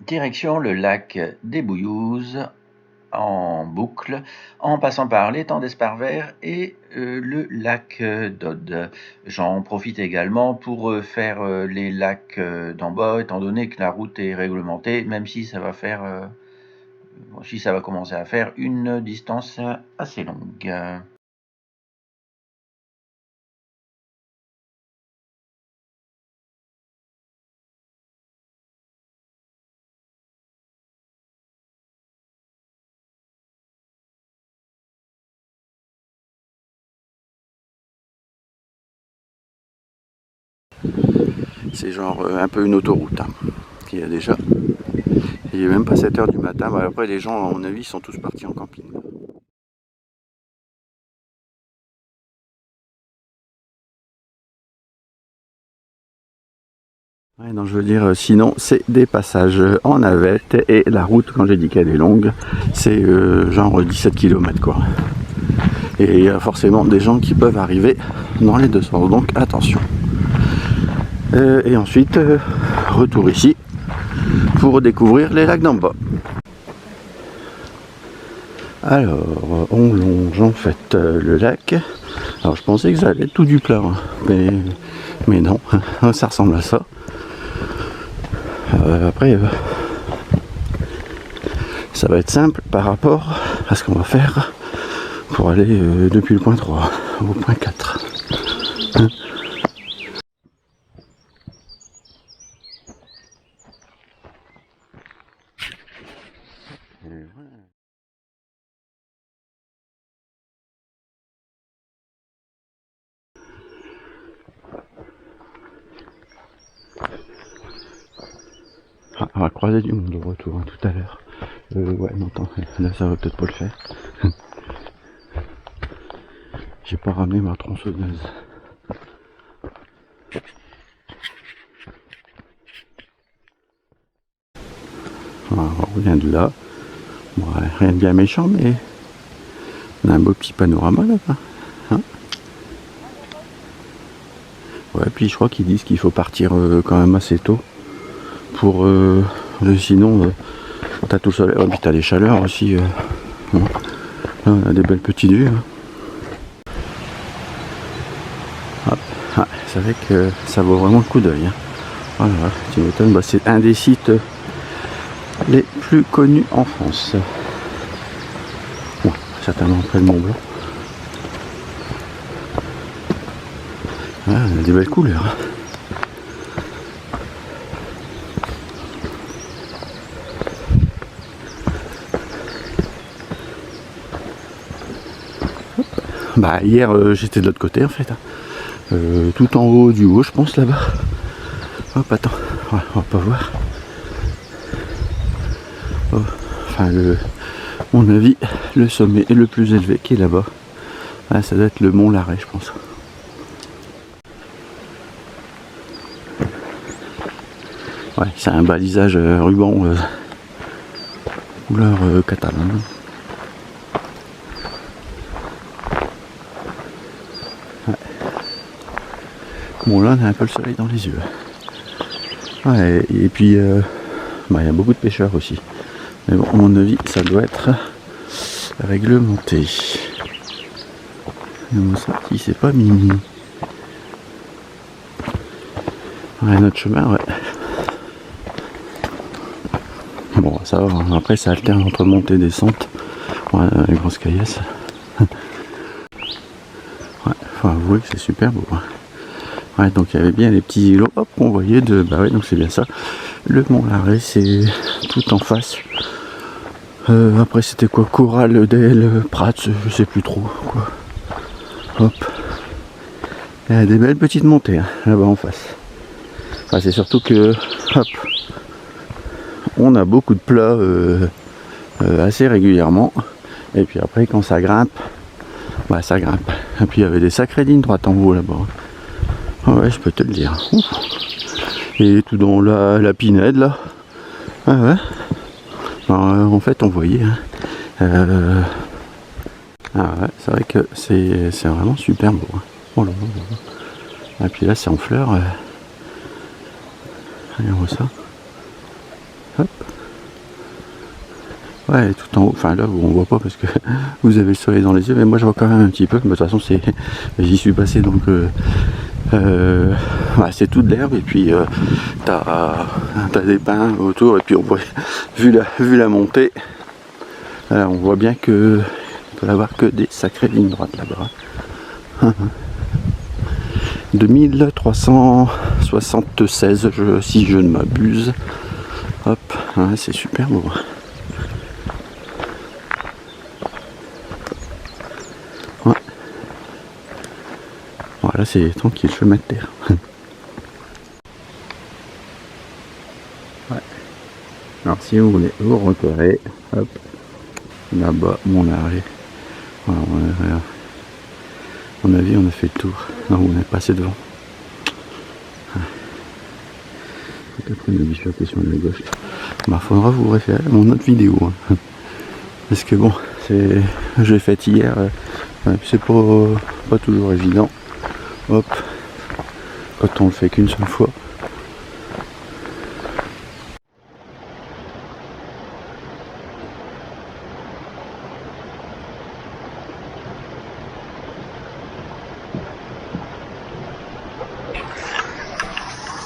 Direction le lac des Bouillouzes en boucle, en passant par l'étang d'Esparvert et le lac d'Aude. J'en profite également pour faire les lacs d'en bas, étant donné que la route est réglementée, même si ça va faire, si ça va commencer à faire une distance assez longue. C'est genre un peu une autoroute hein, qu'il y a déjà. Il n'est même pas 7 h du matin. Bah, après, les gens, à mon avis, sont tous partis en camping. Ouais, non, je veux dire, sinon, c'est des passages en navette. Et la route, quand j'ai dit qu'elle est longue, c'est genre 17 km quoi. Et il y a forcément des gens qui peuvent arriver dans les deux sens. Donc attention. Et ensuite, retour ici pour découvrir les lacs d'en bas. Alors, on longe en fait le lac. Alors je pensais que ça allait être tout du plat, hein, mais non, ça ressemble à ça. Après, ça va être simple par rapport à ce qu'on va faire pour aller depuis le point 3 au point 4. Hein. Ah, on va croiser du monde au retour hein, tout à l'heure. Ouais, non, attends, là ça va peut-être pas le faire. J'ai pas ramené ma tronçonneuse. Alors, on revient de là. Bon, rien de bien méchant, mais on a un beau petit panorama là-bas. Hein, ouais, puis je crois qu'ils disent qu'il faut partir quand même assez tôt. Pour sinon, t'as tout le soleil. Oh, puis t'as les chaleurs aussi. Bon. Là, on a des belles petites vues. Hein. Ah, c'est vrai que ça vaut vraiment le coup d'œil. Hein. Voilà, tu m'étonnes, bah, c'est un des sites les plus connus en France. Bon, certainement après le Mont Blanc. Ah, on a des belles couleurs. Hein. Bah hier j'étais de l'autre côté en fait. Hein. Tout en haut du haut je pense là-bas. Hop attends, ouais, on va pas voir. Oh, enfin mon avis le sommet est le plus élevé qui est là-bas. Ah, ça doit être le mont Larrey je pense. Ouais, c'est un balisage ruban couleur catalane. Ouais. Bon là on a un peu le soleil dans les yeux. Ouais, et puis bah, y a beaucoup de pêcheurs aussi. Mais bon, à mon avis, ça doit être réglementé. Et ça, si c'est pas mini. Ouais, notre chemin, ouais. Bon, ça va. Après, ça alterne entre montée et descente. Ouais, les grosses caillasses. Ouais, faut avouer que c'est super beau. Ouais, donc il y avait bien les petits îlots, hop, qu'on voyait de. Bah ouais, donc c'est bien ça. Le Mont Larrey, c'est tout en face. Après, c'était quoi? Corral d'El, Prats, je sais plus trop. Quoi. Hop. Il y a des belles petites montées hein, là-bas en face. Enfin, c'est surtout que, hop, on a beaucoup de plats assez régulièrement. Et puis après, quand ça grimpe, bah ça grimpe. Et puis il y avait des sacrées lignes droites en haut là-bas. Ouais, je peux te le dire. Ouf. Et tout dans la Pinède là. Ah ouais. Alors, en fait, on voyait. Hein, ah ouais, c'est vrai que c'est vraiment super beau. Hein. Oh là là. Et puis là, c'est en fleurs. Regardez ça. Hop. Ouais, tout en haut, enfin là où on voit pas parce que vous avez le soleil dans les yeux, mais moi je vois quand même un petit peu. De toute façon, j'y suis passé donc ouais, c'est toute l'herbe et puis t'as des pins autour et puis on voit, vu la montée, on voit bien que il peut y avoir que des sacrées lignes droites là-bas. 2376 si je ne m'abuse. Hop, ouais, c'est super beau. Ouais. Voilà, c'est tranquille, chemin de terre. Ouais. Alors si vous voulez vous repérer, hop, là-bas, mon arrêt. Voilà, à mon avis, on a fait le tour. Non, on est passé devant. Peut-être une bifurcation à la gauche. Bah, faudra vous référer à mon autre vidéo. Hein. Parce que bon, je l'ai faite hier. Ouais, c'est pas toujours évident. Hop, quand on le fait qu'une seule fois.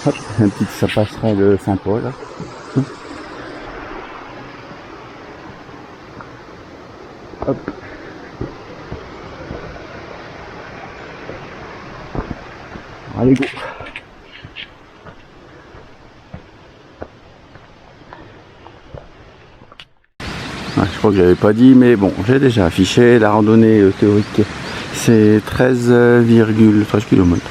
Hop, un petit, ça passera le Saint-Paul. Hop. Allez, go. Ouais, je crois que j'avais pas dit, mais bon, j'ai déjà affiché la randonnée théorique. C'est 13,13 km.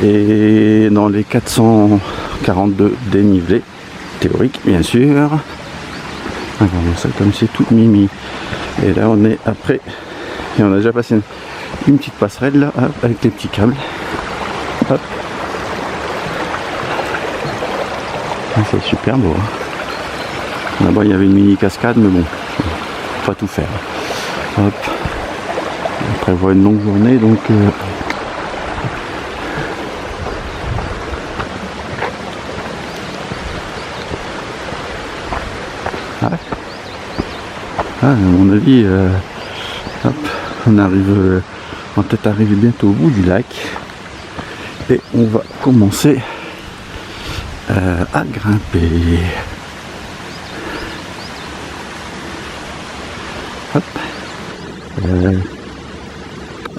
Et dans les 442 dénivelés théoriques, bien sûr. Alors, ça, comme c'est tout mimi. Et là, on est après. Et on a déjà passé une petite passerelle là, hop, avec les petits câbles. Hop. Ah, c'est super beau. Hein. Là-bas, il y avait une mini cascade, mais bon, faut pas tout faire. Hop. On prévoit une longue journée, donc. Ah, à mon avis, hop, on arrive, on va peut-être arriver bientôt au bout du lac et on va commencer à grimper. Hop,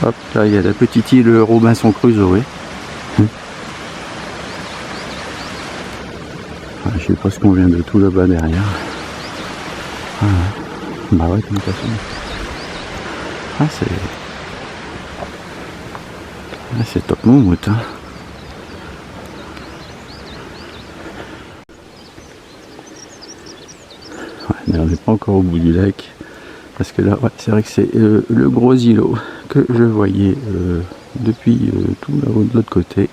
hop, là il y a la petite île Robinson Crusoe. Je sais pas ce qu'on vient de tout là-bas derrière. Ah, bah ouais, de toute façon. Ah, c'est top moumoute. Hein. Ouais, mais on n'est pas encore au bout du lac. Parce que là, ouais, c'est vrai que c'est le gros îlot que je voyais depuis tout là-haut de l'autre côté.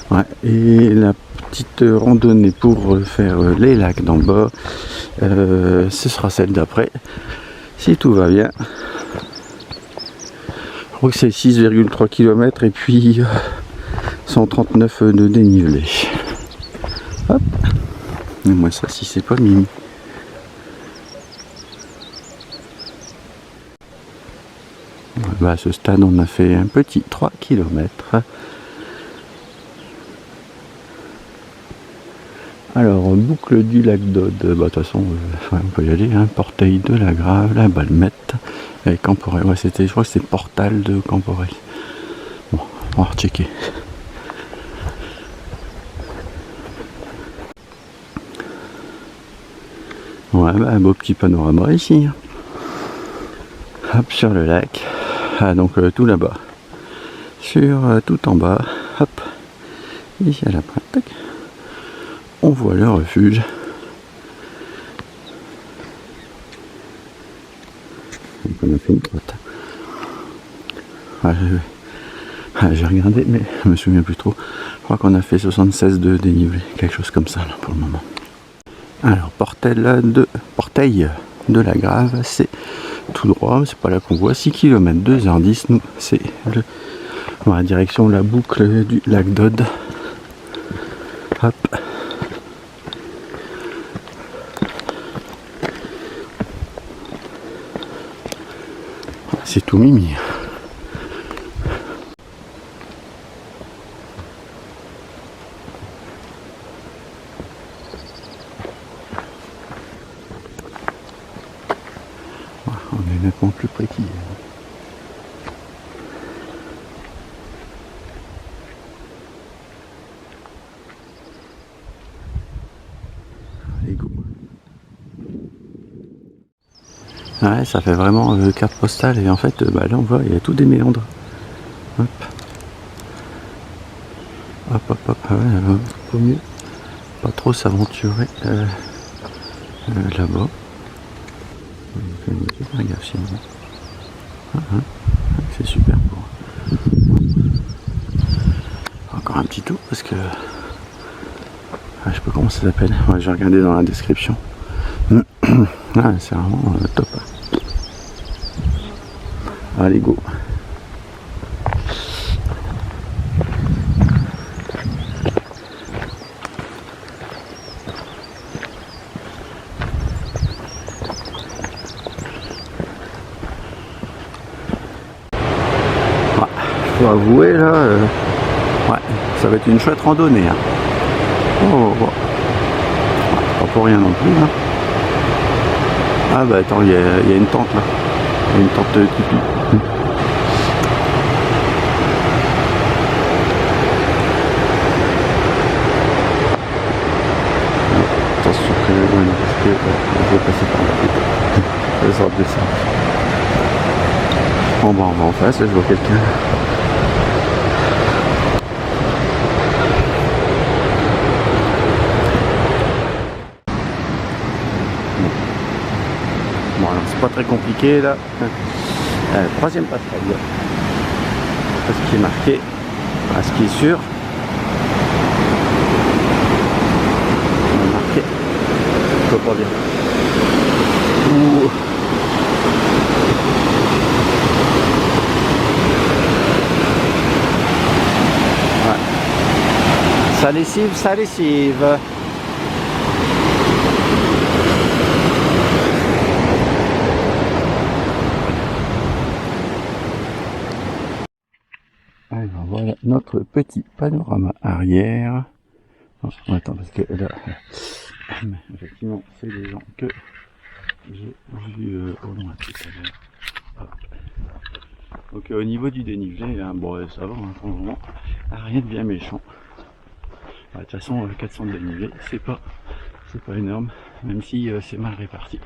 Ouais, et la petite randonnée pour faire les lacs d'en bas, ce sera celle d'après, si tout va bien. Je crois que c'est 6,3 km et puis 139 de dénivelé. Hop, et moi ça si c'est pas mimi. Bah, à ce stade on a fait un petit 3 km. Alors, boucle du lac d'Aude, bah, de toute façon, on peut y aller, hein. Portail de la Grave, la Balmette, et Camporel, ouais, je crois que c'est Portal de Camporel. Bon, on va rechecker. Ouais, bah, un beau petit panorama ici. Hein. Hop, sur le lac, ah, donc tout là-bas, sur tout en bas, hop, ici à la pointe, on voit le refuge. Donc on a fait une droite. J'ai regardé, mais je me souviens plus trop. Je crois qu'on a fait 76 de dénivelé, quelque chose comme ça là pour le moment. Alors, portail de la Grave, c'est tout droit, c'est pas là qu'on voit, 6 km 2h10, nous, c'est le dans la direction de la boucle du lac Dodd. Hop. C'est tout mimi. On est nettement plus près qu'hier. Allez, go. Ouais, ça fait vraiment carte postale et en fait, là on voit, il y a tout des méandres. Hop. Hop, hop, hop. Ah ouais, faut mieux pas trop s'aventurer là-bas. Regarde, sinon. C'est super beau. Encore un petit tour parce que je sais pas comment ça s'appelle. Ouais, j'ai regardé dans la description. Ah, c'est vraiment top. Allez, go. Faut avouer là, ouais, ça va être une chouette randonnée. Hein. Oh, oh. Pas pour rien non plus. Hein. Ah bah attends, il y a une tente là. Il y a une tente tipi. Attention que ouais, parce que je vais passer par là. Ça sera plus simple. Bon bah on va en face, là, je vois quelqu'un. Bon alors c'est pas très compliqué là. Troisième passerelle. Ce qui est marqué, ce qui est sûr. Marqué. Je peux pas dire. Ouh. Ça lessive, ça lessive. Alors voilà notre petit panorama arrière. Oh, attends parce que là, effectivement, c'est des gens que j'ai vus au loin tout à l'heure. Donc au niveau du dénivelé, hein, bon ça va, hein, pour le moment, rien de bien méchant. De toute façon, 400 de dénivelé, c'est pas énorme, même si c'est mal réparti.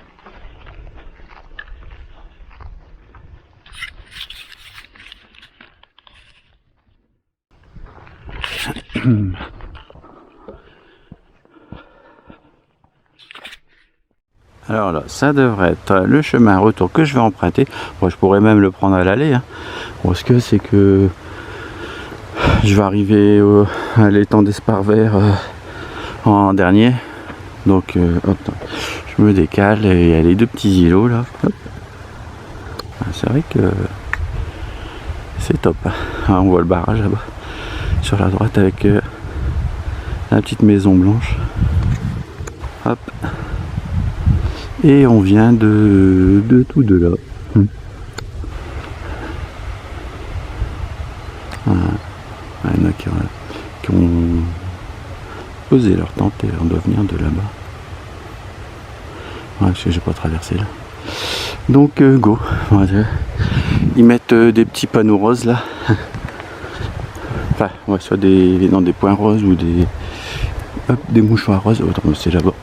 Alors là, ça devrait être le chemin retour que je vais emprunter. Bon, je pourrais même le prendre à l'aller. Hein. Bon, ce que c'est que je vais arriver à l'étang d'Esparvère en dernier. Donc, hop, je me décale et il y a les deux petits îlots là. C'est vrai que c'est top. Ah, on voit le barrage là-bas sur la droite avec la petite maison blanche. Hop. Et on vient de tout de là. Il y en a qui ont posé leur tente et on doit venir de là-bas. Ouais, je n'ai pas traversé là. Donc go. Voilà. Ils mettent des petits panneaux roses là. Enfin, ouais, soit dans des points roses ou des mouchoirs roses. Attends, c'est là-bas.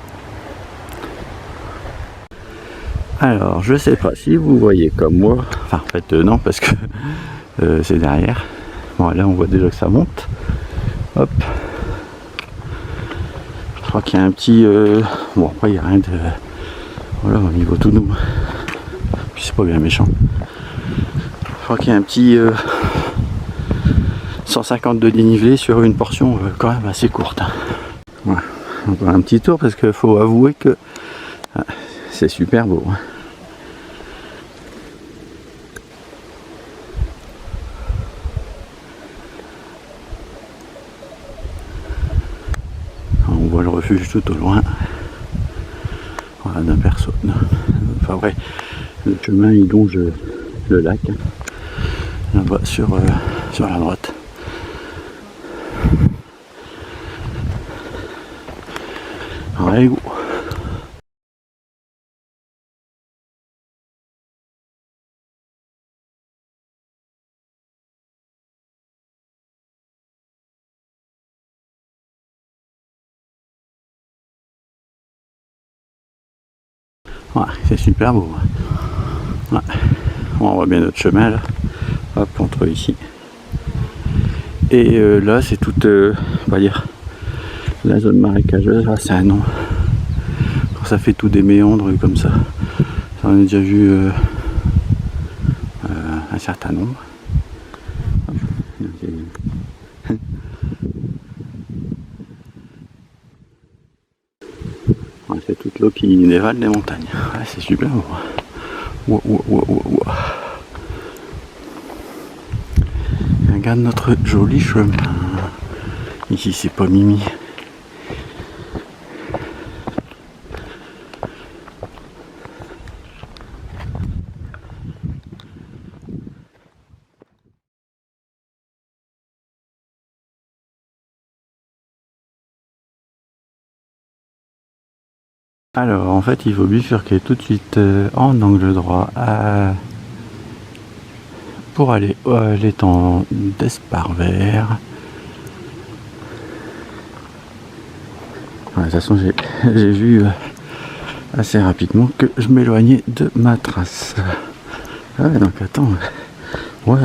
Alors, je sais pas si vous voyez comme moi. Enfin, en fait, non, parce que c'est derrière. Bon, là, on voit déjà que ça monte. Hop. Je crois qu'il y a un petit... Bon, après, il n'y a rien de... Voilà, au niveau tout nous. Puis c'est pas bien méchant. Je crois qu'il y a un petit 150 de dénivelé sur une portion quand même assez courte. Voilà. Encore un petit tour parce qu'il faut avouer que c'est super beau. refuge tout au loin. Voilà, d'un personne. Enfin vrai, le chemin il longe le lac. Là-bas sur la droite. Allez, go. Ouais, c'est super beau. Ouais. On voit bien notre chemin là. Hop, entre ici. Et là, c'est toute, on va dire, la zone marécageuse. Là, c'est un nom. Quand ça fait tout des méandres comme ça. Ça, on a déjà vu un certain nombre. C'est toute l'eau qui dévale des montagnes. Ouais, c'est super beau. Wow, wow, wow, wow. Regarde notre joli chemin. Ici c'est pas Mimi. Alors en fait il faut bifurquer tout de suite en angle droit pour aller à l'étang d'Esparvère. De toute façon j'ai vu assez rapidement que je m'éloignais de ma trace. Ah ouais, donc attends, ouais.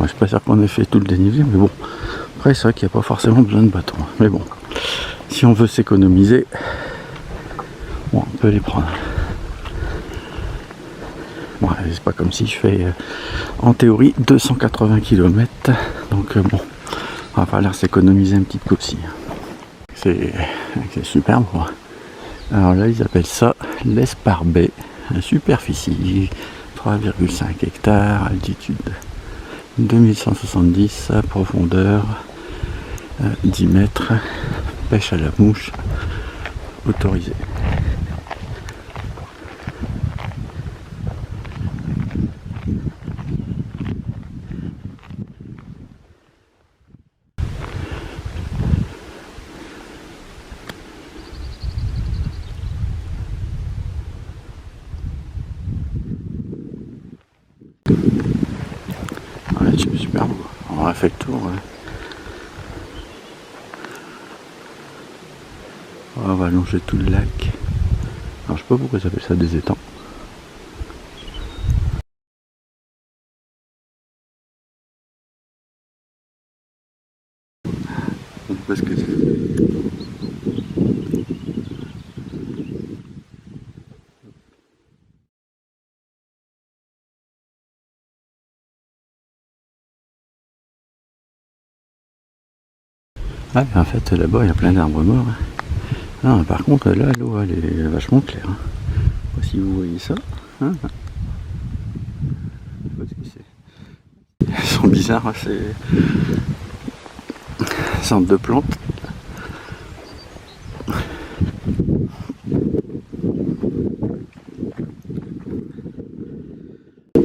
Je suis pas sûr qu'on ait fait tout le dénivelé, mais bon. Après c'est vrai qu'il n'y a pas forcément besoin de bâton. Mais bon, si on veut s'économiser, bon, on peut les prendre. Bon, c'est pas comme si je fais en théorie 280 km. Donc bon, il va falloir s'économiser un petit peu aussi. C'est super beau. Alors là ils appellent ça l'Esparbay. Superficie 3,5 hectares, altitude 2170, profondeur 10 mètres, pêche à la mouche autorisée. Ouais, c'est super beau. On a fait le tour. Ouais. On va longer tout le lac. Alors je sais pas pourquoi ça s'appelle ça des étangs. Parce que ah, en fait là-bas il y a plein d'arbres morts. Ah, par contre là l'eau elle est vachement claire. Je sais pas si vous voyez ça. Hein, elles sont bizarres ces sortes de plantes.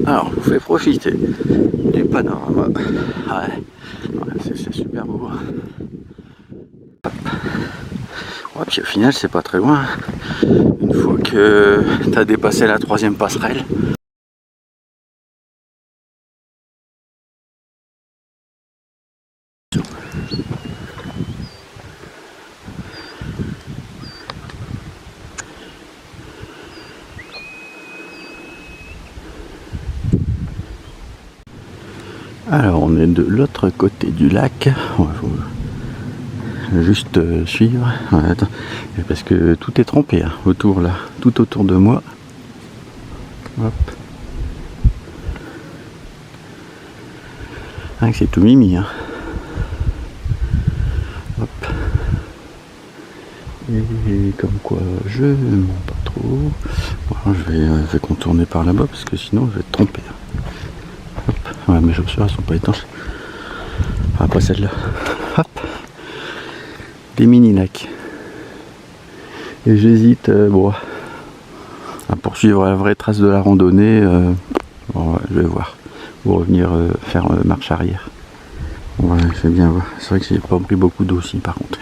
Alors, je vous fais profiter du panorama. Ouais, c'est super beau. Ouais, puis au final, c'est pas très loin. Une fois que tu as dépassé la 3e passerelle. Alors, on est de l'autre côté du lac. Ouais, faut juste suivre. Ouais, attends. Parce que tout est trempé hein, autour là, tout autour de moi. Hop. Ah, c'est tout mimi. Hein. Hop. Et comme quoi, je ne mens pas trop. Bon, je vais contourner par là-bas parce que sinon je vais être trompé. Hop. Ouais, mes chaussures elles sont pas étanches. Ah, pas celle-là. Hop. des mini-lacs. Et j'hésite bon, à poursuivre la vraie trace de la randonnée. Bon, je vais voir. Pour revenir faire marche arrière. Ouais, je vais bien voir. C'est vrai que j'ai pas pris beaucoup d'eau aussi par contre.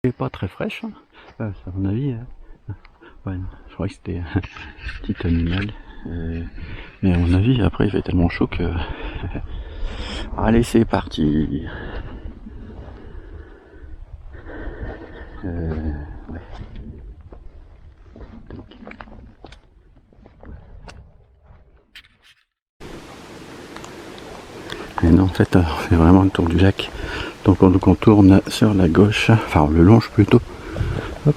Elle est pas très fraîche, hein. C'est à mon avis. Ouais, je crois que c'était un petit animal. Mais à mon avis, après il fait tellement chaud que... Allez, c'est parti. Ouais. Et non, en fait, on fait vraiment le tour du lac. Donc on tourne sur la gauche, enfin on le longe plutôt. Hop.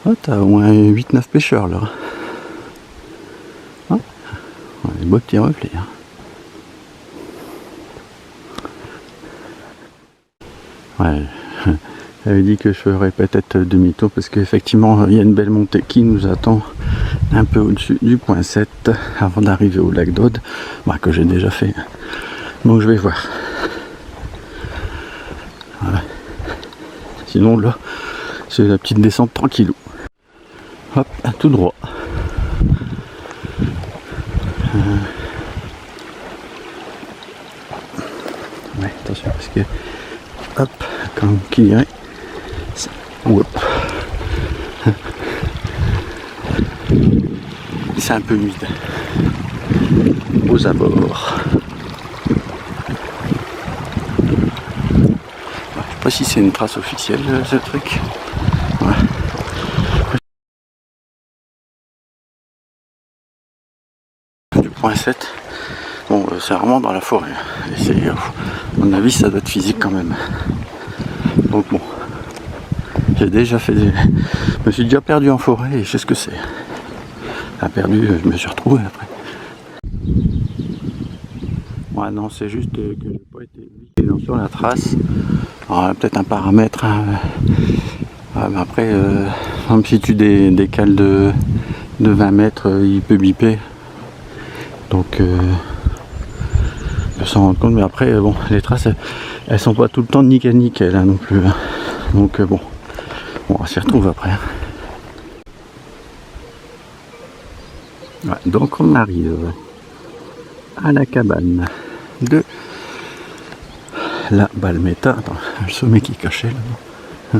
Oh, t'as au moins 8-9 pêcheurs là. Oh, des beaux petits reflets. Hein. Ouais, j'avais dit que je ferais peut-être demi-tour parce qu'effectivement il y a une belle montée qui nous attend un peu au-dessus du point 7 avant d'arriver au lac d'Aude, bah, que j'ai déjà fait. Donc je vais voir. Voilà. Sinon là, c'est la petite descente tranquillou. Hop, tout droit. Ouais, attention parce que hop, comme qui dirait. Hop. C'est un peu humide aux abords. Je sais pas si c'est une trace officielle ce truc. Ouais. Du point 7. Bon, c'est vraiment dans la forêt. Et c'est, à mon avis, ça doit être physique quand même. Donc bon, j'ai déjà fait des... Je me suis déjà perdu en forêt et je sais ce que c'est. Perdu, je me suis retrouvé après. Ouais, non, c'est juste que j'ai pas été sur la trace. Alors, peut-être un paramètre. Hein. Mais après, même si tu décales de 20 mètres, il peut biper. Donc, je s'en rendre compte. Mais après, bon, les traces, elles sont pas tout le temps nickel hein, non plus. Hein. Donc, bon, on s'y retrouve après. Hein. Ouais, donc, on arrive à la cabane de la Balmeta. Attends, le sommet qui est caché là.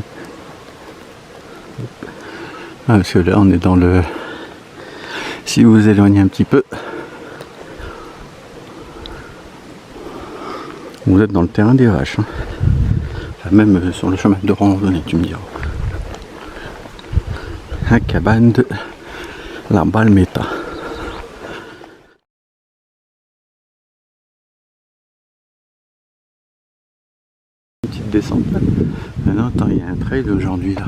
Ah, parce que là on est dans le... Si vous vous éloignez un petit peu, vous êtes dans le terrain des vaches. Hein. Enfin, même sur le chemin de randonnée, tu me diras. La cabane de la Balmeta. Petite descente là. Maintenant, attends, il y a un trail aujourd'hui là.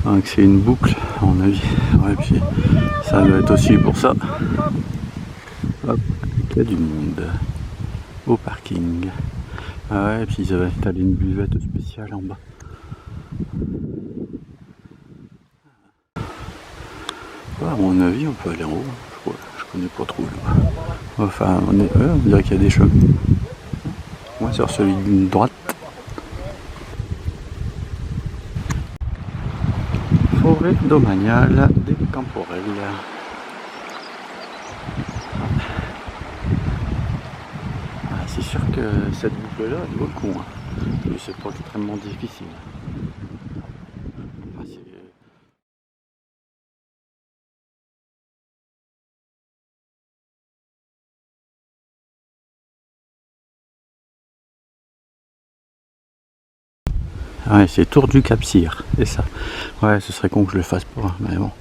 Donc c'est une boucle, à mon avis. Ouais, puis ça doit être aussi pour ça. Hop, il y a du monde au parking. Ah ouais, et puis ils avaient installé une buvette spéciale en bas. À mon avis, on peut aller en haut. Je connais pas trop là. Enfin, on dirait qu'il y a des chemins. Moi, sur celui d'une droite. Forêt domaniale des Camporelles. Ah, c'est sûr que cette boucle-là, elle vaut le coup. Hein. Mais c'est pas extrêmement difficile. Ah, ouais, c'est Tour du Cap-Cyr, c'est ça. Ouais, ce serait con que je le fasse pas, mais bon.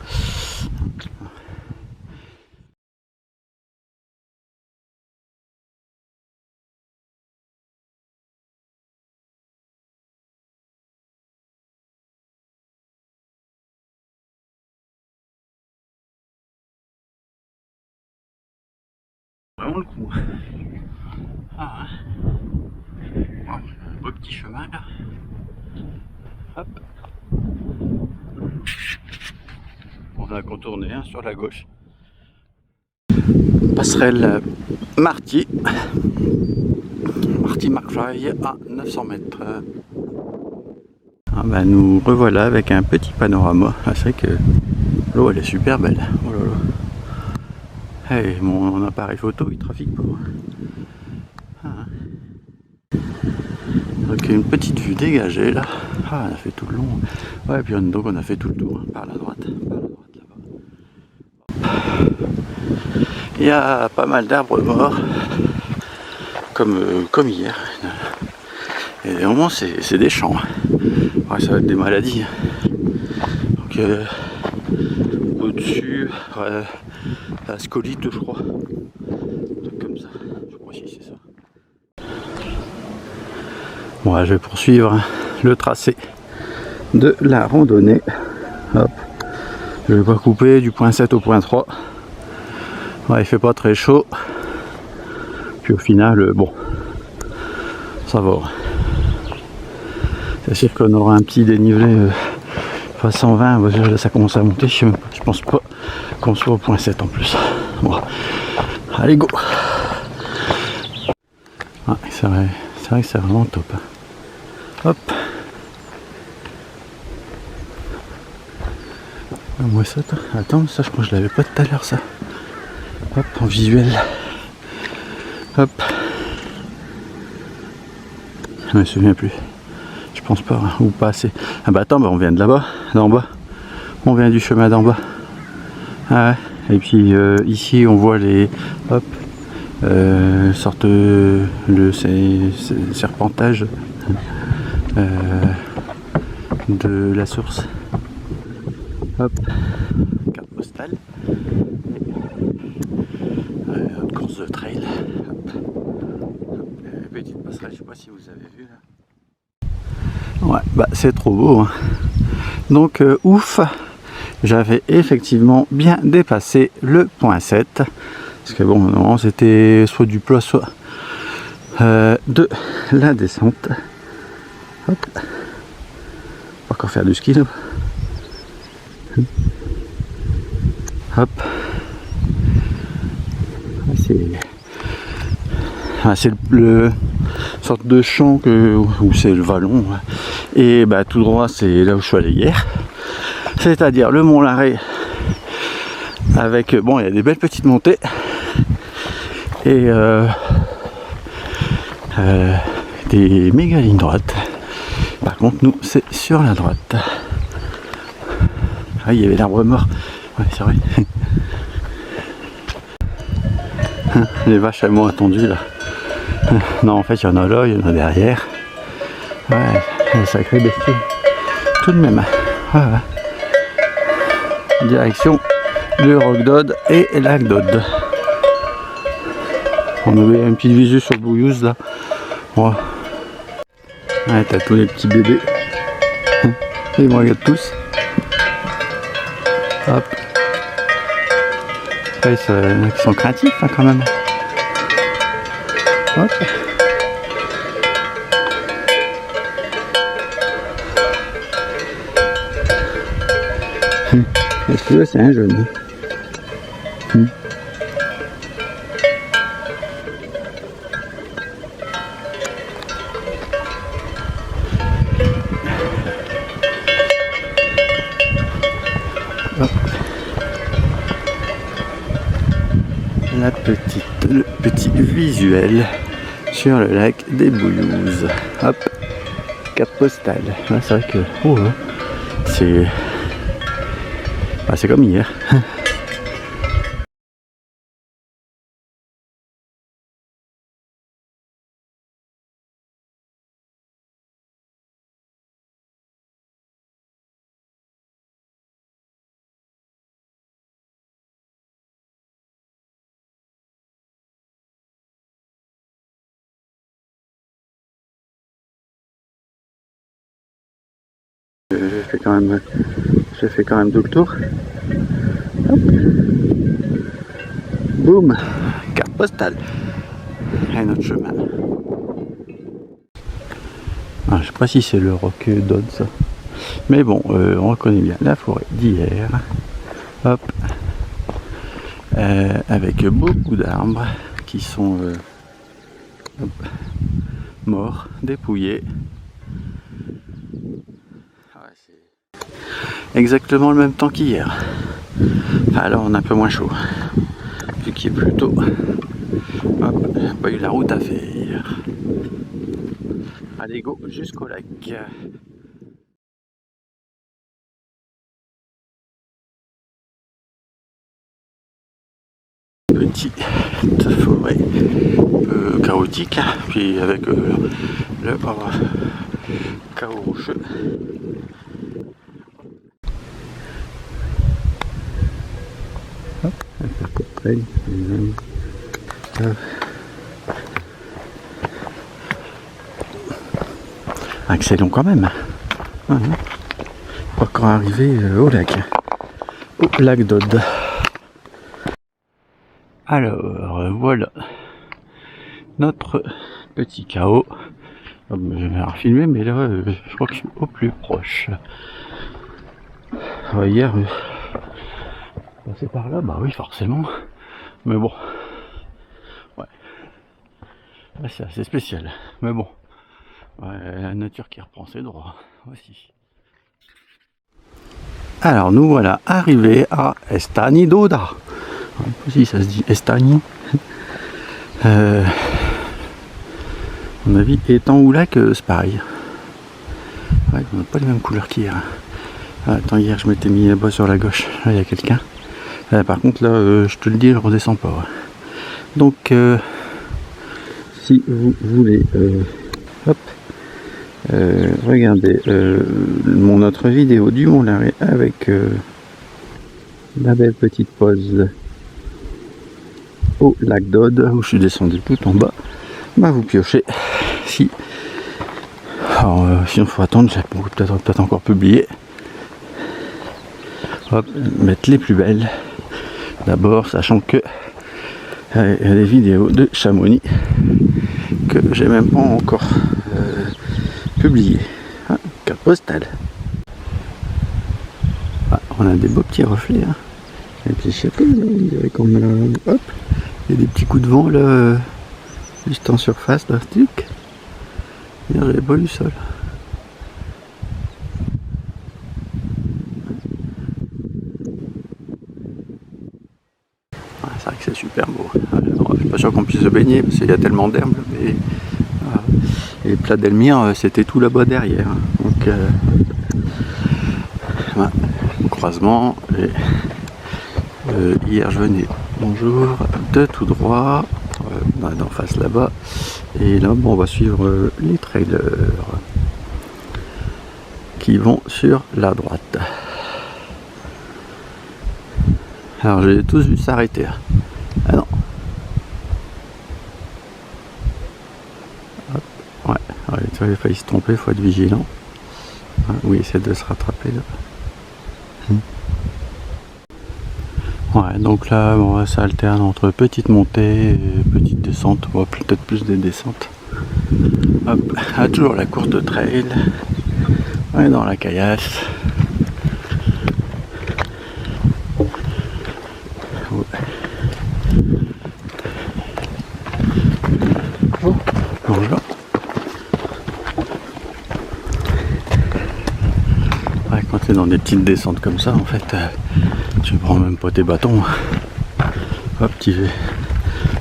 vraiment le coup. Ah, bon, un beau petit chemin là. Hop. On a contourné hein, sur la gauche. Passerelle Marty McFly à 900 mètres. Ah bah nous revoilà avec un petit panorama. Ah, c'est vrai que l'eau elle est super belle. Oh là là. Hey, mon appareil photo il trafique pas. Ah. Donc une petite vue dégagée là. Ah, on a fait tout le long. Ouais, puis donc on a fait tout le tour hein, par la droite là-bas. Il y a pas mal d'arbres morts, comme hier. Et vraiment c'est des champs. Ouais, ça va être des maladies. Donc au-dessus, la scolite je crois. Un truc comme ça. Je crois que c'est ça. Bon, je vais poursuivre le tracé de la randonnée. Hop. Je vais pas couper du point 7 au point 3. Ouais, il fait pas très chaud. Puis au final, bon, ça va. C'est sûr qu'on aura un petit dénivelé à 120, ça commence à monter. Je pense pas qu'on soit au point 7 en plus. Bon. Allez, go! Ouais, c'est vrai que c'est vraiment top. Hop! Moi ça, attends, ça je crois que je l'avais pas tout à l'heure ça. Hop, en visuel. Hop. Je me souviens plus. Je pense pas, hein, ou pas assez. Ah bah attends, bah on vient de là-bas, d'en bas. On vient du chemin d'en bas. Ah ouais. Et puis ici on voit les. Hop. Sorte le serpentage de la source. Hop. Carte postale. Une course de trail. Hop. Petite passerelle, je sais pas si vous avez vu là. Ouais, bah c'est trop beau. Hein. Donc ouf, j'avais effectivement bien dépassé le point 7. Parce que bon, normalement c'était soit du plat, soit de la descente. Hop. On va encore faire du ski là. Hop. C'est le sorte de champ où c'est le vallon. Et bah tout droit c'est là où je suis allé hier. C'est-à-dire le Mont Larrey. Avec bon, il y a des belles petites montées. Et des méga lignes droites. Par contre nous c'est sur la droite. Ah, il y avait l'arbre mort. Ouais, c'est vrai. Les vaches elles m'ont attendu là. Non, en fait il y en a là, il y en a derrière. Ouais, un sacré bestiole. Tout de même. Ouais, ouais. Direction le Roc d'Aude et Lac d'Aude. On avait un petit visu sur Bouillouse là. Ouais. Ouais, t'as tous les petits bébés. Ils me regardent tous. Hop. Ouais, ils sont craintifs hein, quand même. Hop. Est-ce que c'est un jeune? Le petit visuel sur le lac des Bouillouses. Hop, carte postale. Ouais, c'est vrai que oh, c'est comme hier. J'ai fait quand même tout le tour. Hop. Boum, carte postale. Et notre chemin. Ah, je sais pas si c'est le roc d'Aude ça. Mais bon, on reconnaît bien la forêt d'hier. Hop. Avec beaucoup d'arbres qui sont morts, dépouillés. Ouais, c'est exactement le même temps qu'hier. Alors on a un peu moins chaud. Vu qu'il est plus tôt. Hop, pas eu la route à faire. Allez go jusqu'au lac. Petite forêt chaotique, puis avec le chaos rocheux. Hop, un peu de trail. C'est long quand même. Pas encore arrivé au lac d'Aude. Alors voilà notre petit chaos. Je vais refilmer, mais là je crois que je suis au plus proche. Hier passé par là, bah oui forcément. Mais bon. Ouais. Là, c'est assez spécial. Mais bon. Ouais, la nature qui reprend ses droits aussi. Alors nous voilà arrivés à Estagni d'Auda. Si ça se dit Estagni. À mon avis, étant ou lac, c'est pareil. Ouais, on n'a pas les mêmes couleurs qu'hier. Ah, attends, hier je m'étais mis là-bas sur la gauche. Là il y a quelqu'un. Par contre là, je te le dis, je redescends pas. Ouais. Donc, si vous voulez, hop. Regardez mon autre vidéo du Mont Larrey avec la belle petite pause au lac d'Aude où je suis descendu tout en bas. Bah vous piochez. Si. Alors sinon faut attendre, j'ai peut-être encore publié. Hop, mettre les plus belles. D'abord, sachant que il y a des vidéos de Chamonix que j'ai même pas encore publié. Ah, carte postale. Ah, on a des beaux petits reflets. Hein. Et puis je sais pas, là, on dirait qu'on a. Hop, il y a des petits coups de vent là, juste en surface là, truc. J'avais pas vu ça là. Ah, c'est vrai que c'est super beau. Alors, je suis pas sûr qu'on puisse se baigner parce qu'il y a tellement d'herbe, mais et Pla d'Elmire, c'était tout là-bas derrière. Donc, voilà, croisement. Et, hier, je venais, bonjour, de tout droit, d'en face là-bas. Et là, bon, on va suivre les trailers qui vont sur la droite. Alors, j'ai tous vu s'arrêter. Ah non. Ouais, tu vois, il a failli se tromper, il faut être vigilant. Oui, essaie de se rattraper là. Ouais, donc là, bon, ça alterne entre petite montée et petite descente, bon, peut-être plus des descentes. Hop, toujours la course de trail. On est dans la caillasse. Oh, bonjour. Ouais, quand tu es dans des petites descentes comme ça, en fait, tu prends même pas tes bâtons. Hop, tu fais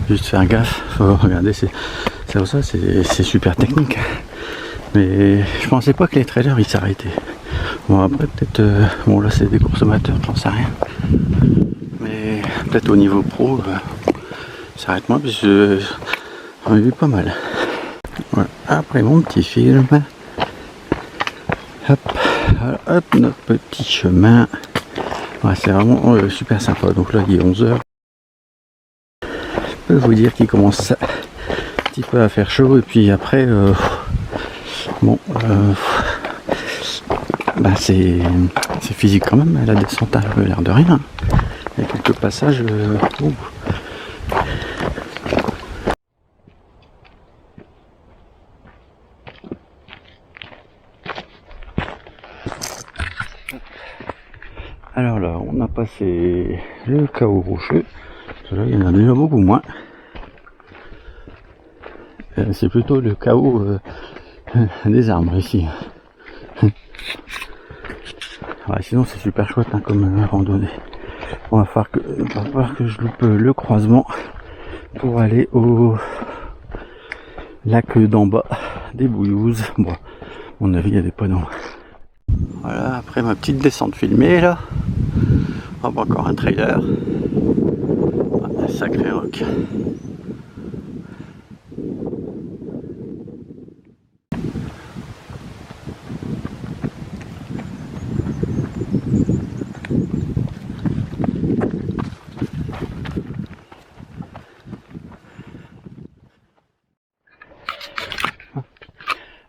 juste faire gaffe. Faut regarder, c'est ça, c'est super technique. Mais je pensais pas que les trailers ils s'arrêtaient. Bon après peut-être, bon là c'est des consommateurs, j'en sais rien. Mais peut-être au niveau pro, ça s'arrête moins parce que j'en ai vu pas mal. Voilà. Après mon petit film. Hop, notre petit chemin. Ouais, c'est vraiment super sympa. Donc là il est 11h. Je peux vous dire qu'il commence un petit peu à faire chaud et puis après bon bah c'est physique quand même, la descente a l'air de rien. Il y a quelques passages Alors là, on a passé le chaos rocheux. Là, il y en a déjà beaucoup moins. C'est plutôt le chaos des arbres ici. Ouais, sinon c'est super chouette hein, comme randonnée. On va falloir que je loupe le croisement pour aller au lac d'en bas des Bouillouses. Bon, à mon avis il y a des panneaux. Voilà, après ma petite descente filmée là, on va encore un trailer. Un sacré roc.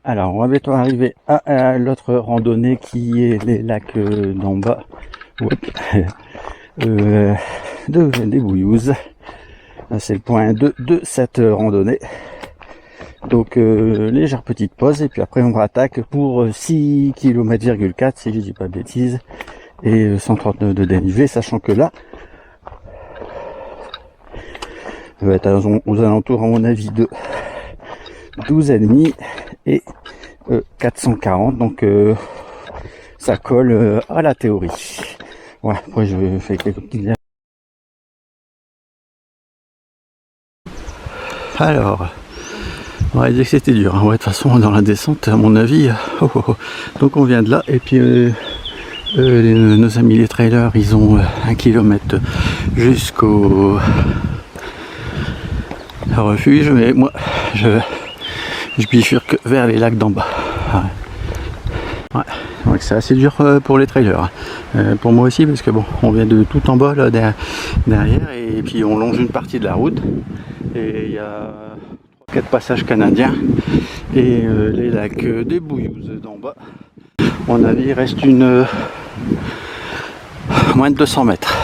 Alors, on va bientôt arriver à l'autre randonnée qui est les lacs d'en bas des Bouillouses. C'est le point 2 de cette randonnée. Donc, légère petite pause et puis après on rattaque pour 6 km,4 si je dis pas de bêtises et 139 de dénivelé, sachant que là, ça va être aux alentours à mon avis de 12,5 et 440, donc ça colle à la théorie. Ouais, après je fais quelques petites... Alors, on va dire que c'était dur, hein. Ouais, de toute façon dans la descente à mon avis, donc on vient de là et puis nos amis les trailers ils ont 1 km jusqu'au refuge, mais moi je bifurque vers les lacs d'en bas. Ouais, donc c'est assez dur pour les trailers, pour moi aussi parce que bon, on vient de tout en bas là derrière et puis on longe une partie de la route et il y a 4 passages canadiens et les lacs des Bouillouses d'en bas. À mon avis il reste moins de 200 mètres.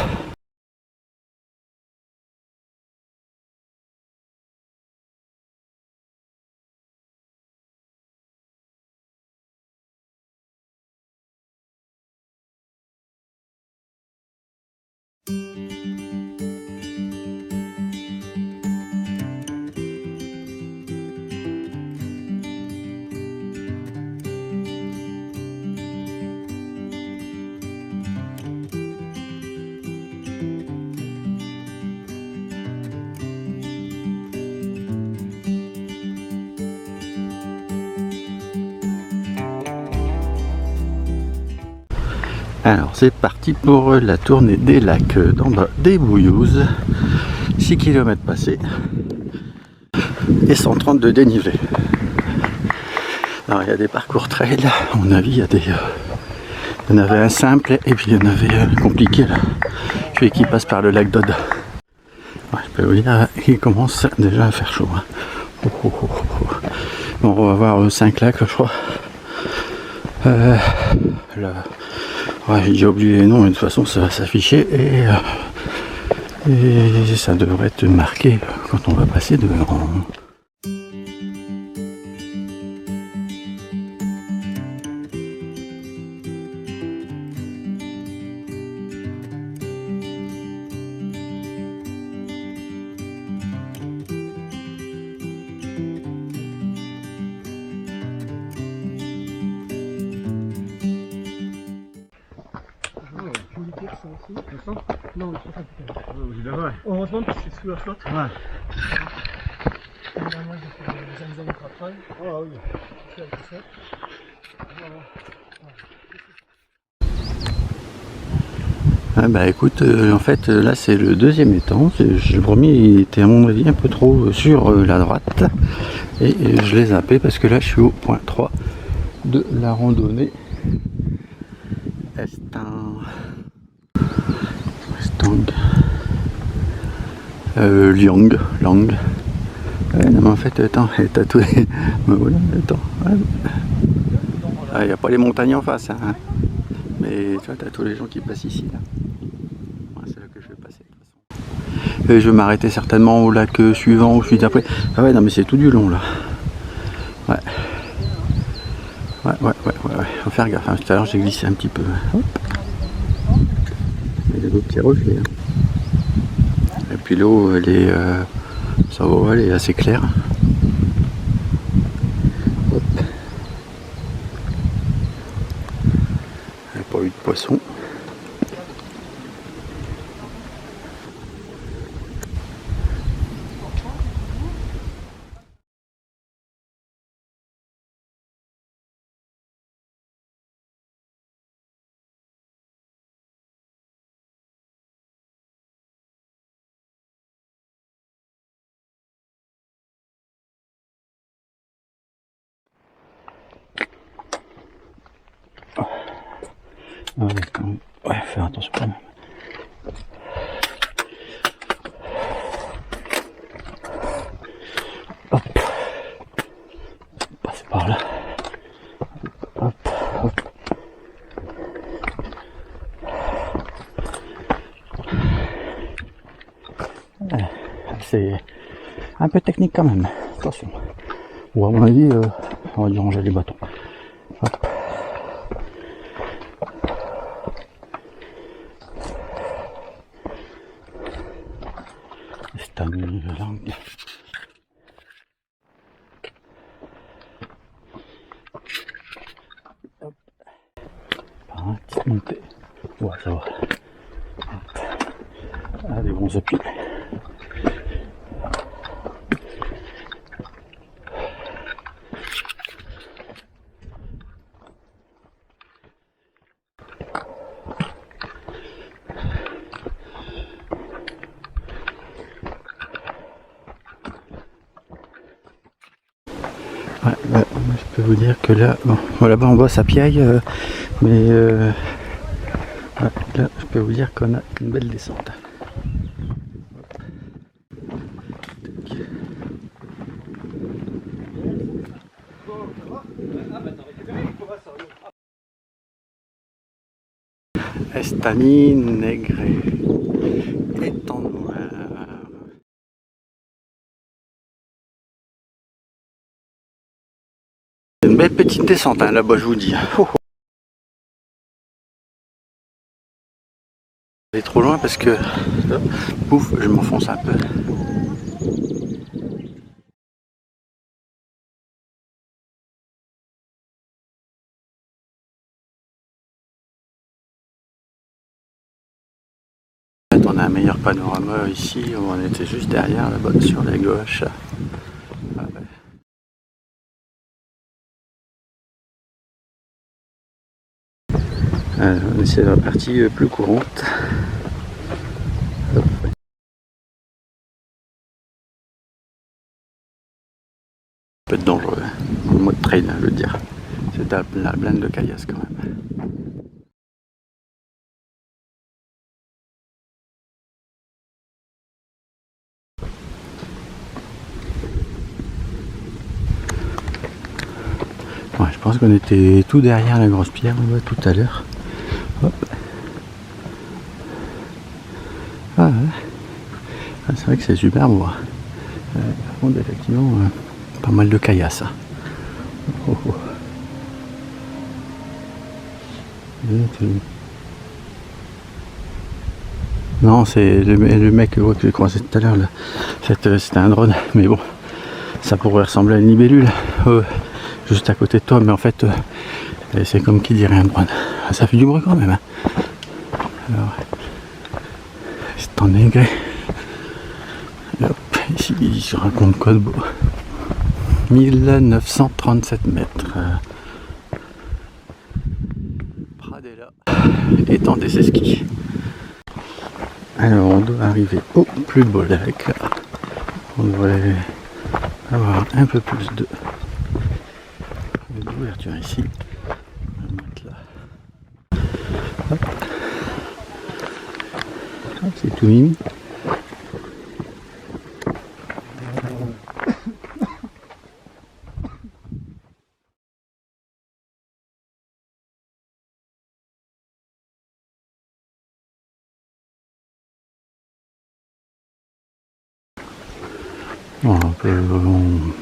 Alors c'est parti pour la tournée des lacs d'en bas des Bouillouses. 6 km passés et 130 de dénivelé. Alors il y a des parcours trail, à mon avis il y a des... il y en avait un simple et puis il y en avait un compliqué là. Celui qui passe par le lac d'Aude. Ouais, je peux vous dire qu'il commence déjà à faire chaud. Hein. Bon, on va voir 5 lacs je crois. Là. Ouais, j'ai déjà oublié les noms, mais de toute façon ça va s'afficher et ça devrait être marqué quand on va passer devant. Non, je pense pas. Heureusement que c'est sous la flotte. Ouais. Moi, j'ai fait des années de travail. Ah oui. Je suis avec ça. Ah bah écoute, en fait là c'est le deuxième étang. Le premier il était à mon avis un peu trop sur la droite et je l'ai zappé parce que là je suis au point 3 de la randonnée. Liang. Ouais, non mais en fait attends, t'as tout les... voilà, attends. Ah, y a pas les montagnes en face hein. Mais tu vois t'as tous les gens qui passent ici là. Ouais, c'est là que je vais passer de toute façon. Et je vais m'arrêter certainement au lac suivant ou celui d'après. Ah ouais non mais c'est tout du long là. Ouais. Ouais. Faut faire gaffe, hein. Tout à l'heure j'ai glissé un petit peu. Hop. Il y a des beaux petits reflets. Hein. Et puis l'eau, elle est, ça va, elle est assez claire. Hop. Il n'y a pas eu de poisson. Ouais, faire attention quand même. Hop. Passer par là. Hop, hop. C'est un peu technique quand même. Attention. Ou à mon avis, on va dû ranger les bâtons. Hop. C'est un langue. Hop. Par un petit montée. Ouais, ça va. Hop. Ah, des bons appuis. Ouais, bah, je peux vous dire que là, bon, là-bas en bas ça piaille, mais ouais, là je peux vous dire qu'on a une belle descente. Estany Negre, étang noir. C'est une belle petite descente hein, là-bas, je vous dis. Oh, oh. Je vais trop loin parce que pouf, je m'enfonce un peu. On a un meilleur panorama ici, on était juste derrière là-bas sur la gauche. Ah ouais. C'est la partie plus courante. Hop. Peut être dangereux, hein. En mode trail, je veux dire. C'est la blinde de caillasse quand même. Ouais, je pense qu'on était tout derrière la grosse pierre là-bas tout à l'heure. Hop. Ah ouais. Ah, c'est vrai que c'est super beau. Par contre, effectivement, pas mal de caillasse. Oh, oh. Non, c'est le mec que j'ai croisé tout à l'heure. C'était un drone, mais bon, ça pourrait ressembler à une libellule juste à côté de toi, mais en fait, c'est comme qui dirait un drone. Ça fait du bruit quand même. Hein. Alors, c'est en aigre. Hop, ici sur un compte code beau. 1937 mètres. Pradella, étang des Esquis. Alors on doit arriver au plus beau lac. On devrait avoir un peu plus d'ouverture ici. On va le mettre là. Hop. Hop, c'est tout mimi. Bon, on peut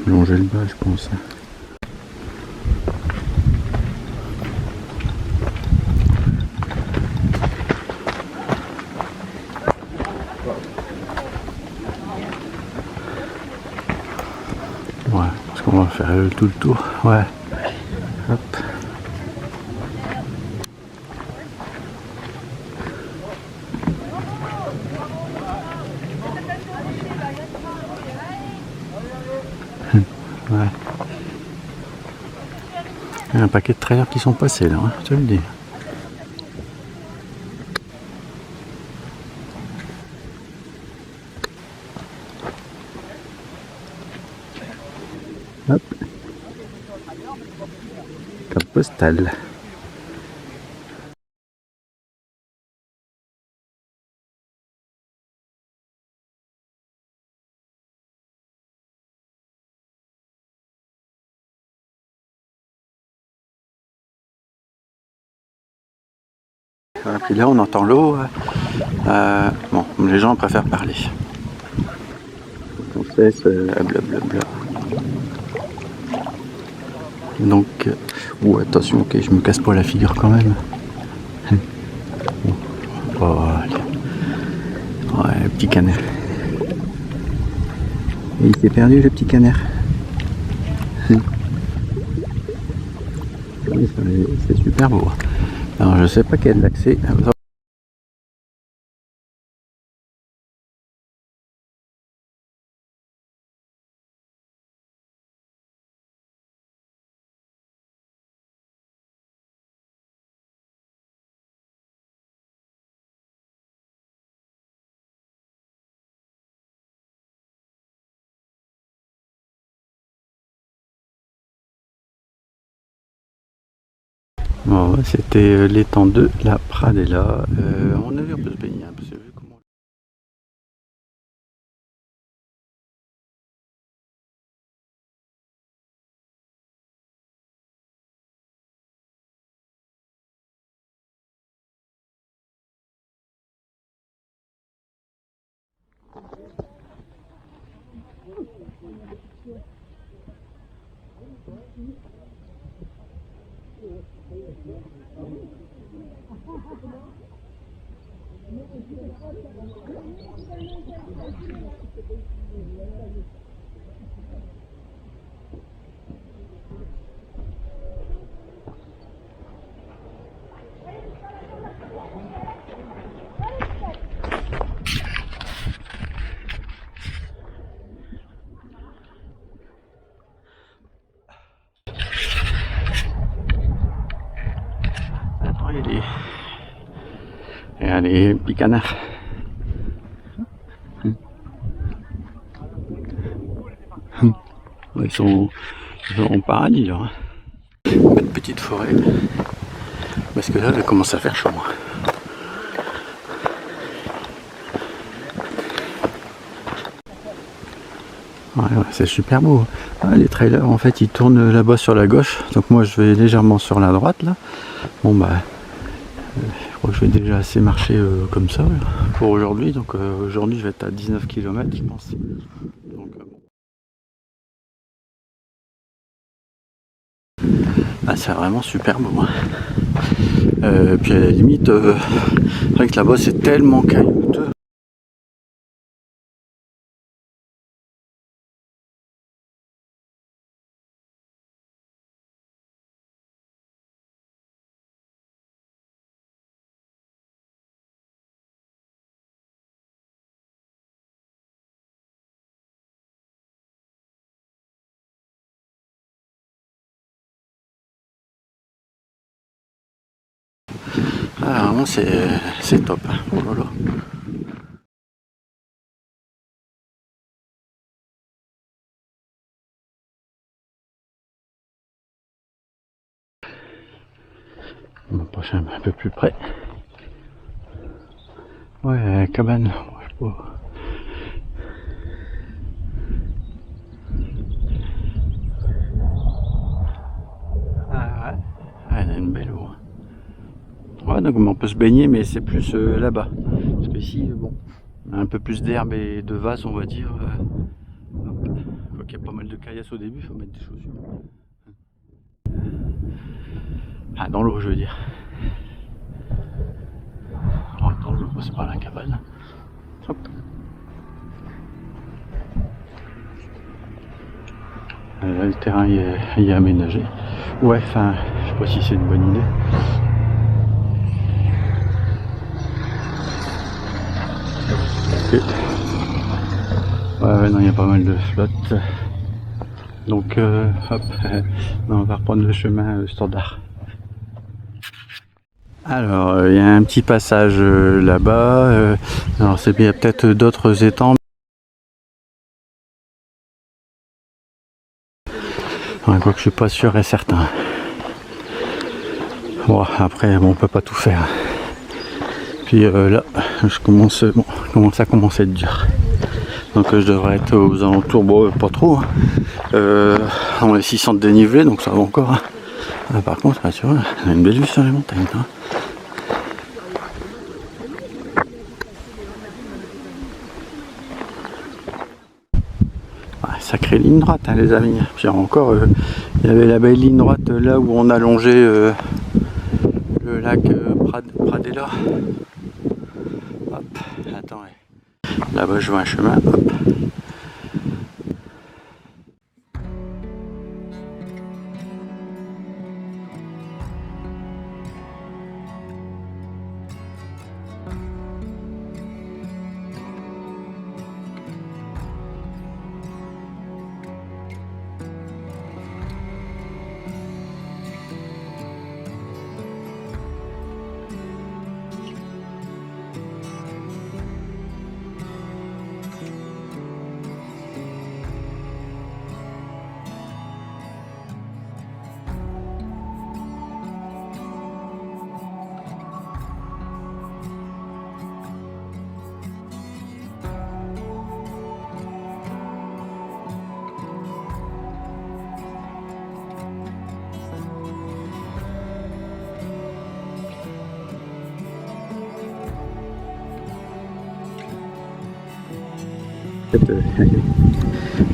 longer le bas, je pense. qu'on va faire tout le tour. Ouais. Hop. Ouais. Il y a un paquet de trailers qui sont passés là, hein, je te le dis. Hop. Carte postale. Et puis là on entend l'eau. Bon, les gens préfèrent parler. On cesse, blablabla. Donc, attention, ok, je me casse pas la figure quand même. Oh, allez. Ouais, petit canard. Et il s'est perdu le petit canard. C'est super beau. Alors je sais pas quel l'accès. Bon, c'était l'étang de la Pradella. On a vu un peu se baigner, parce que vu comment... Attends, il y a les petits canards. Ils sont en paradis là. Une petite forêt. Parce que là, il commence à faire chaud. Ouais, c'est super beau. Ah, les trailers, en fait, ils tournent là-bas sur la gauche. Donc moi, je vais légèrement sur la droite là. Bon bah, je crois que je vais déjà assez marcher comme ça pour aujourd'hui. Donc aujourd'hui, je vais être à 19 km, je pense. Donc, ah, c'est vraiment super beau. Puis à la limite, c'est vrai que là-bas, c'est tellement caillouteux. Ah, vraiment, c'est top. Oh là là. On va approcher un peu plus près. Ouais, cabane. Je sais pas. Ah ouais. Ah, elle a une belle eau. Ouais, donc on peut se baigner, mais c'est plus là-bas. Parce que ici, bon, on a un peu plus d'herbe et de vase, on va dire. Quoi qu'il y a pas mal de caillasses au début, il faut mettre des chaussures. Ah, dans l'eau, je veux dire. Oh, dans l'eau, c'est pas la cabane. Hop. Là, le terrain y est aménagé. Ouais, enfin, je sais pas si c'est une bonne idée. Okay. Ouais, non, il y a pas mal de flotte. Donc, hop, non, on va reprendre le chemin standard. Alors, il y a un petit passage là-bas. Alors, c'est bien peut-être d'autres étangs. Ouais, quoique je suis pas sûr et certain. Bon, après, bon, on peut pas tout faire. Puis là, je commence à commencer à être dur. Donc je devrais être aux alentours, bon, pas trop, hein. On est 600 de dénivelé, donc ça va encore. Hein. Ah, par contre, tu vois, on a une belle vue sur les montagnes. Hein. Ah, sacrée ligne droite, hein, les amis. Puis encore, il y avait la belle ligne droite là où on a longé le lac Pradella. Hop, attends, ouais. Là-bas je vois un chemin, hop.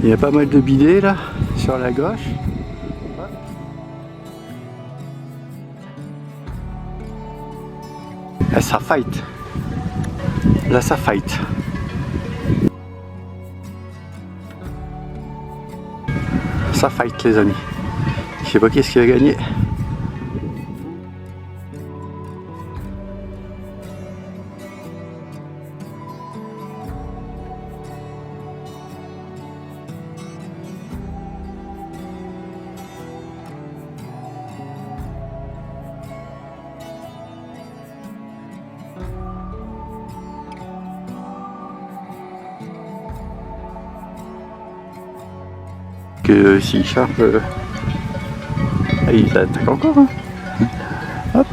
Il y a pas mal de bidets là, sur la gauche. Là ça fight. Là ça fight. Ça fight les amis. Je sais pas qui est-ce qui va gagner. Que si Sharp il attaque encore hein. Hop.